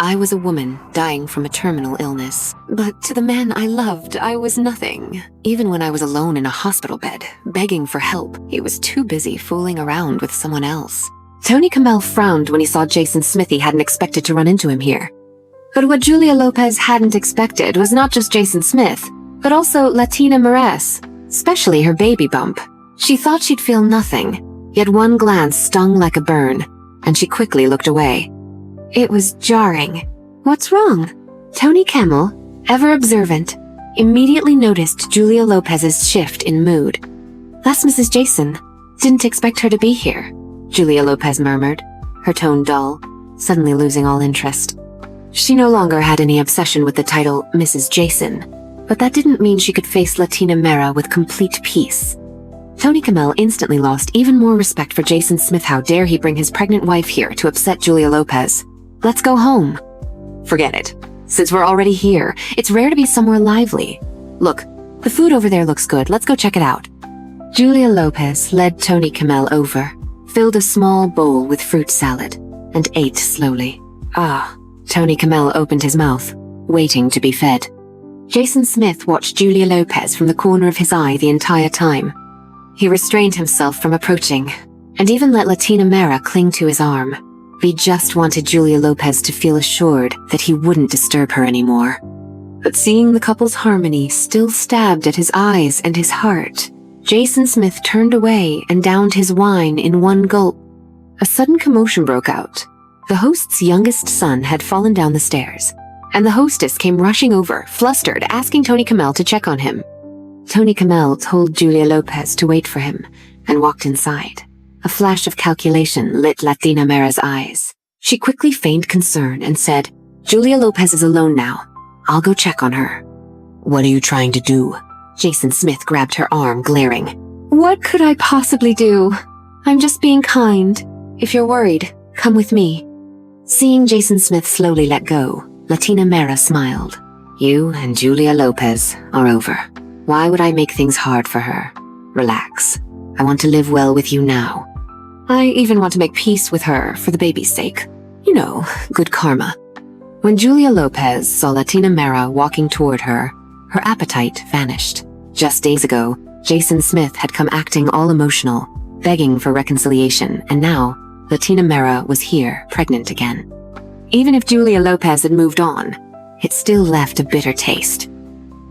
I was a woman dying from a terminal illness. But to the man I loved, I was nothing. Even when I was alone in a hospital bed, begging for help, he was too busy fooling around with someone else. Tony Kamel frowned when he saw Jason Smith. He hadn't expected to run into him here. But what Julia Lopez hadn't expected was not just Jason Smith, but also Latina Mares, especially her baby bump. She thought she'd feel nothing, yet one glance stung like a burn, and she quickly looked away. It was jarring. What's wrong? Tony Kamel, ever observant, immediately noticed Julia Lopez's shift in mood. That's Mrs. Jason. Didn't expect her to be here, Julia Lopez murmured, her tone dull, suddenly losing all interest. She no longer had any obsession with the title Mrs. Jason, but that didn't mean she could face Latina Mera with complete peace. Tony Kamel instantly lost even more respect for Jason Smith. How dare he bring his pregnant wife here to upset Julia Lopez? Let's go home. Forget it. Since we're already here, it's rare to be somewhere lively. Look, the food over there looks good. Let's go check it out. Julia Lopez led Tony Kamel over, filled a small bowl with fruit salad, and ate slowly. Tony Kamel opened his mouth, waiting to be fed. Jason Smith watched Julia Lopez from the corner of his eye the entire time. He restrained himself from approaching, and even let Latina Mera cling to his arm. He just wanted Julia Lopez to feel assured that he wouldn't disturb her anymore. But seeing the couple's harmony still stabbed at his eyes and his heart, Jason Smith turned away and downed his wine in one gulp. A sudden commotion broke out. The host's youngest son had fallen down the stairs, and the hostess came rushing over, flustered, asking Tony Kamel to check on him. Tony Kamel told Julia Lopez to wait for him and walked inside. A flash of calculation lit Latina Mera's eyes. She quickly feigned concern and said, "Julia Lopez is alone now. I'll go check on her." "What are you trying to do?" Jason Smith grabbed her arm, glaring. "What could I possibly do? I'm just being kind. If you're worried, come with me." Seeing Jason Smith slowly let go, Latina Mera smiled. "You and Julia Lopez are over. Why would I make things hard for her? Relax. I want to live well with you now. I even want to make peace with her for the baby's sake. You know, good karma." When Julia Lopez saw Latina Mera walking toward her, her appetite vanished. Just days ago, Jason Smith had come acting all emotional, begging for reconciliation, and now Latina Mera was here, pregnant again. Even if Julia Lopez had moved on, it still left a bitter taste.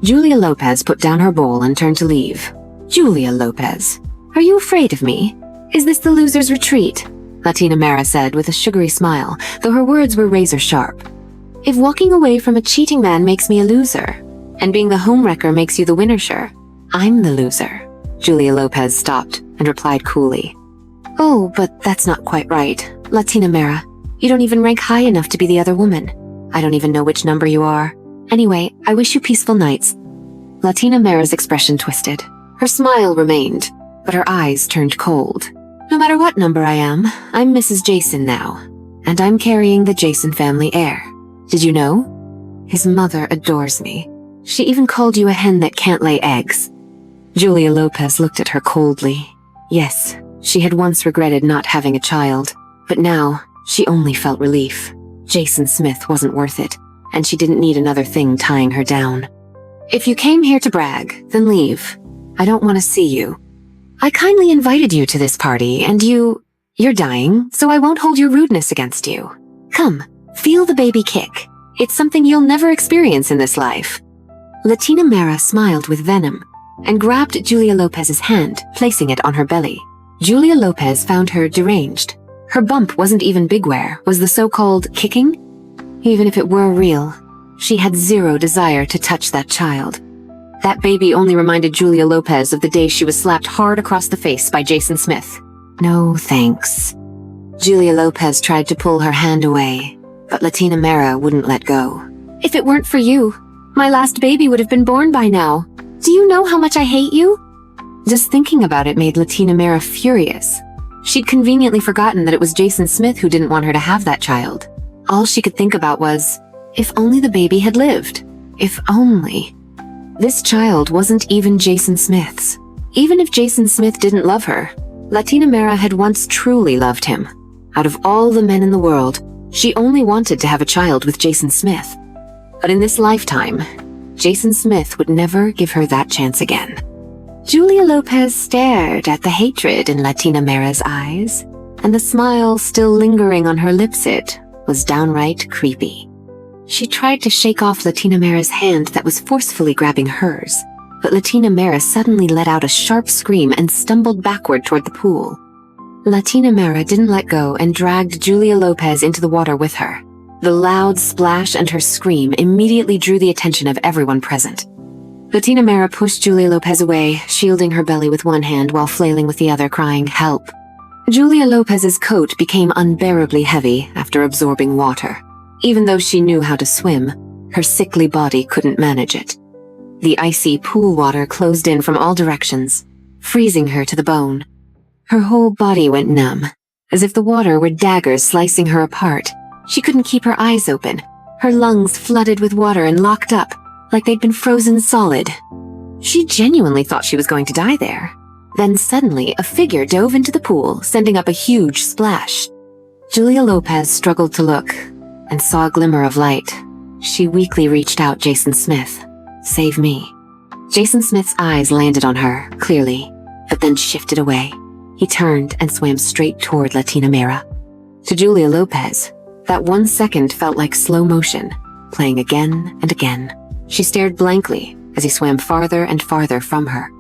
Julia Lopez put down her bowl and turned to leave. "Julia Lopez, are you afraid of me? Is this the loser's retreat?" Latina Mera said with a sugary smile, though her words were razor sharp. "If walking away from a cheating man makes me a loser, and being the homewrecker makes you the winner, sure, I'm the loser." Julia Lopez stopped and replied coolly. "Oh, but that's not quite right. Latina Mera, you don't even rank high enough to be the other woman. I don't even know which number you are. Anyway, I wish you peaceful nights." Latina Mera's expression twisted. Her smile remained, but her eyes turned cold. "No matter what number I am, I'm Mrs. Jason now, and I'm carrying the Jason family heir. Did you know? His mother adores me. She even called you a hen that can't lay eggs." Julia Lopez looked at her coldly. Yes, she had once regretted not having a child, but now she only felt relief. Jason Smith wasn't worth it, and she didn't need another thing tying her down. "If you came here to brag, then leave. I don't want to see you. I kindly invited you to this party, and you're dying, so I won't hold your rudeness against you. Come, feel the baby kick. It's something you'll never experience in this life." Latina Mera smiled with venom and grabbed Julia Lopez's hand, placing it on her belly. Julia Lopez found her deranged. Her bump wasn't even bigware, was the so-called kicking? Even if it were real, she had zero desire to touch that child. That baby only reminded Julia Lopez of the day she was slapped hard across the face by Jason Smith. "No, thanks." Julia Lopez tried to pull her hand away, but Latina Mera wouldn't let go. "If it weren't for you, my last baby would have been born by now. Do you know how much I hate you?" Just thinking about it made Latina Mera furious. She'd conveniently forgotten that it was Jason Smith who didn't want her to have that child. All she could think about was, if only the baby had lived. If only. This child wasn't even Jason Smith's. Even if Jason Smith didn't love her, Latina Mera had once truly loved him. Out of all the men in the world, She only wanted to have a child with Jason Smith. But in this lifetime, Jason Smith would never give her that chance again. Julia Lopez stared at the hatred in Latina Mera's eyes, and the smile still lingering on her lips was downright creepy. She tried to shake off Latina Mera's hand that was forcefully grabbing hers, but Latina Mera suddenly let out a sharp scream and stumbled backward toward the pool. Latina Mera didn't let go and dragged Julia Lopez into the water with her. The loud splash and her scream immediately drew the attention of everyone present. Latina Mera pushed Julia Lopez away, shielding her belly with one hand while flailing with the other, crying, "Help." Julia Lopez's coat became unbearably heavy after absorbing water. Even though she knew how to swim, her sickly body couldn't manage it. The icy pool water closed in from all directions, freezing her to the bone. Her whole body went numb, as if the water were daggers slicing her apart. She couldn't keep her eyes open. Her lungs flooded with water and locked up, like they'd been frozen solid. She genuinely thought she was going to die there. Then suddenly, a figure dove into the pool, sending up a huge splash. Julia Lopez struggled to look, and saw a glimmer of light. She weakly reached out Jason Smith. "Save me." Jason Smith's eyes landed on her, clearly, but then shifted away. He turned and swam straight toward Latina Mera. To Julia Lopez, that 1 second felt like slow motion, playing again and again. She stared blankly as he swam farther and farther from her.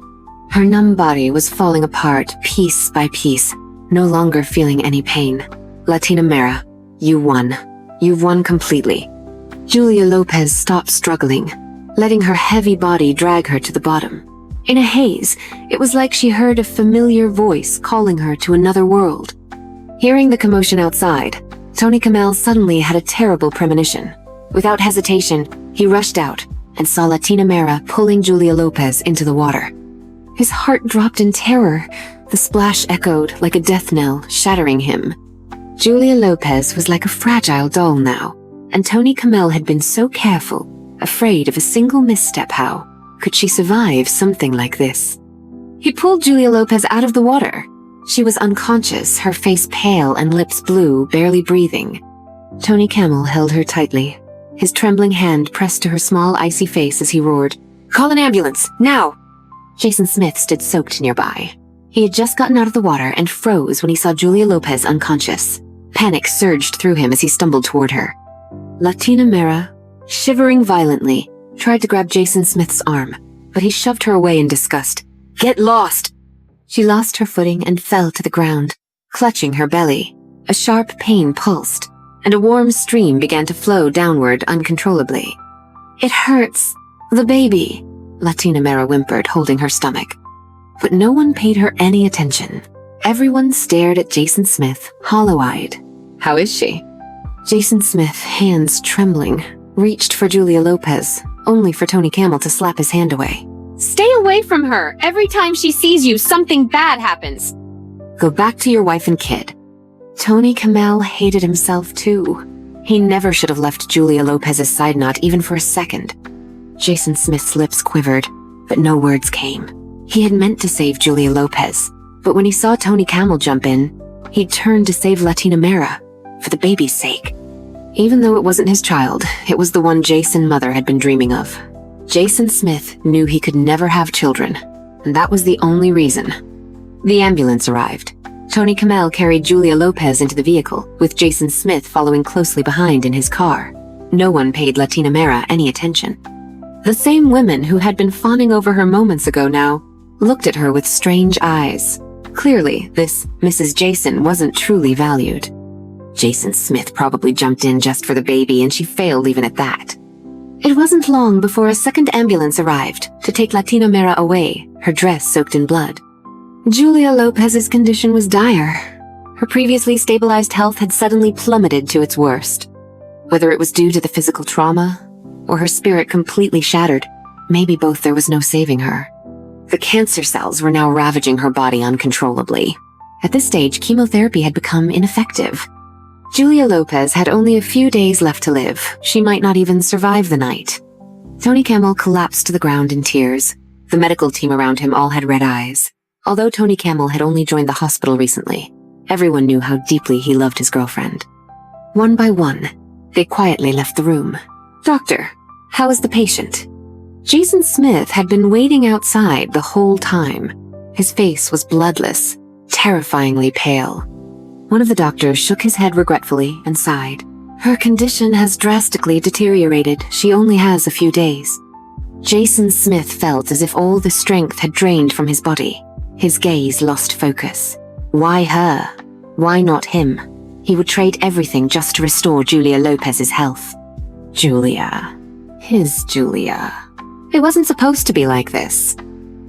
Her numb body was falling apart piece by piece, no longer feeling any pain. "Latina Mera, you won. You've won completely." Julia Lopez stopped struggling, letting her heavy body drag her to the bottom. In a haze, it was like she heard a familiar voice calling her to another world. Hearing the commotion outside, Tony Kamel suddenly had a terrible premonition. Without hesitation, he rushed out and saw Latina Mera pulling Julia Lopez into the water. His heart dropped in terror. The splash echoed like a death knell, shattering him. Julia Lopez was like a fragile doll now, and Tony Kamel had been so careful, afraid of a single misstep. How could she survive something like this? He pulled Julia Lopez out of the water. She was unconscious, her face pale and lips blue, barely breathing. Tony Kamel held her tightly, his trembling hand pressed to her small, icy face as he roared, "Call an ambulance, now!" Jason Smith stood soaked nearby. He had just gotten out of the water and froze when he saw Julia Lopez unconscious. Panic surged through him as he stumbled toward her. Latina Mera, shivering violently, tried to grab Jason Smith's arm, but he shoved her away in disgust. "Get lost!" She lost her footing and fell to the ground, clutching her belly. A sharp pain pulsed, and a warm stream began to flow downward uncontrollably. "It hurts. The baby," Latina Mera whimpered, holding her stomach. But no one paid her any attention. Everyone stared at Jason Smith, hollow-eyed. "How is she?" Jason Smith, hands trembling, reached for Julia Lopez, only for Tony Kamel to slap his hand away. "Stay away from her! Every time she sees you, something bad happens!" "Go back to your wife and kid." Tony Kamel hated himself too. He never should have left Julia Lopez's side, not even for a second. Jason Smith's lips quivered, but no words came. He had meant to save Julia Lopez, but when he saw Tony Kamel jump in, he turned to save Latina Mera, for the baby's sake. Even though it wasn't his child, it was the one Jason's mother had been dreaming of. Jason Smith knew he could never have children, and that was the only reason. The ambulance arrived. Tony Kamel carried Julia Lopez into the vehicle, with Jason Smith following closely behind in his car. No one paid Latina Mera any attention. The same women who had been fawning over her moments ago now looked at her with strange eyes. Clearly, this Mrs. Jason wasn't truly valued. Jason Smith probably jumped in just for the baby, and she failed even at that. It wasn't long before a second ambulance arrived to take Latina Mera away, her dress soaked in blood. Julia Lopez's condition was dire. Her previously stabilized health had suddenly plummeted to its worst. Whether it was due to the physical trauma, or her spirit completely shattered, maybe both, there was no saving her. The cancer cells were now ravaging her body uncontrollably. At this stage, chemotherapy had become ineffective. Julia Lopez had only a few days left to live. She might not even survive the night. Tony Kamel collapsed to the ground in tears. The medical team around him all had red eyes. Although Tony Kamel had only joined the hospital recently, everyone knew how deeply he loved his girlfriend. One by one, they quietly left the room. "Doctor, how is the patient?" Jason Smith had been waiting outside the whole time. His face was bloodless, terrifyingly pale. One of the doctors shook his head regretfully and sighed. "Her condition has drastically deteriorated. She only has a few days." Jason Smith felt as if all the strength had drained from his body. His gaze lost focus. Why her? Why not him? He would trade everything just to restore Julia Lopez's health. Julia. His Julia. It wasn't supposed to be like this.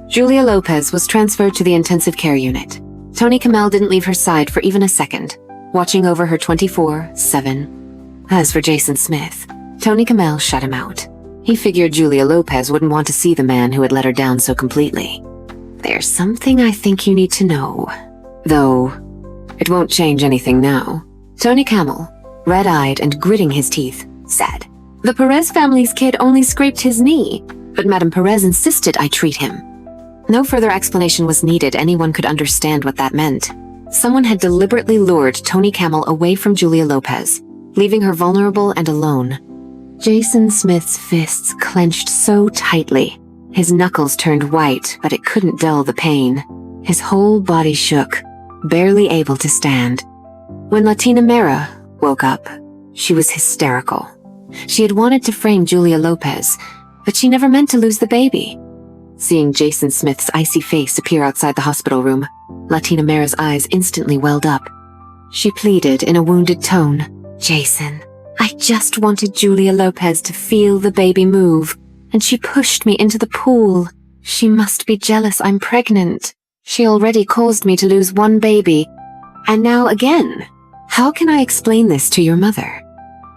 Julia Lopez was transferred to the intensive care unit. Tony Kamel didn't leave her side for even a second, watching over her 24/7. As for Jason Smith, Tony Kamel shut him out. He figured Julia Lopez wouldn't want to see the man who had let her down so completely. "There's something I think you need to know. Though, it won't change anything now," Tony Kamel, red-eyed and gritting his teeth, said. "The Perez family's kid only scraped his knee, but Madame Perez insisted I treat him." No further explanation was needed. Anyone could understand what that meant. Someone had deliberately lured Tony Kamel away from Julia Lopez, leaving her vulnerable and alone. Jason Smith's fists clenched so tightly. His knuckles turned white, but it couldn't dull the pain. His whole body shook, barely able to stand. When Latina Mera woke up, she was hysterical. She had wanted to frame Julia Lopez, but she never meant to lose the baby. Seeing Jason Smith's icy face appear outside the hospital room, Latina Mera's eyes instantly welled up. She pleaded in a wounded tone, "Jason, I just wanted Julia Lopez to feel the baby move, and she pushed me into the pool. She must be jealous I'm pregnant. She already caused me to lose one baby, and now again. How can I explain this to your mother?"